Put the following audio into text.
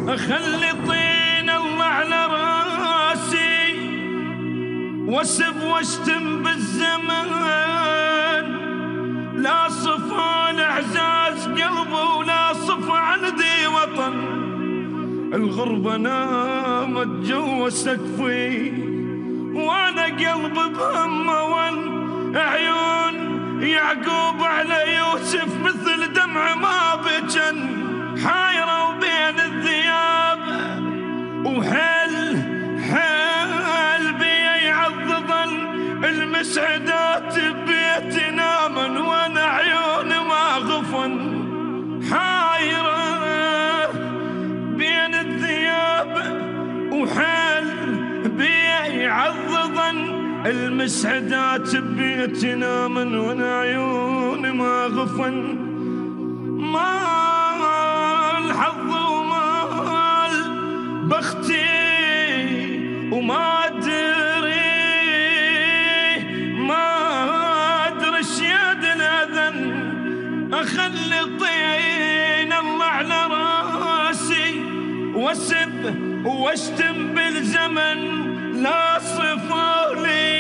اخلي طين الله على راسي واسب واشتم بالزمن، لا صفى الاعزاز قلبي ولا صفى عندي وطن. الغربة نامت جوا سقفي وانا قلبي بهمه عيون يعقوب على يوسف مثل دمع ما بجن، حايرة وبين الذياب وحل بي يعضضن المسعدات ببيتنا من وانا عيوني ما غفن، حايرة بين الذياب وحل بي يعضضن المسعدات ببيتنا من وانا عيوني ما غفن. ما الحظ وما البختي وما ادري شياد الاذن، اخلي طين الله على راسي واسب واشتم بالزمن، لا صفى لي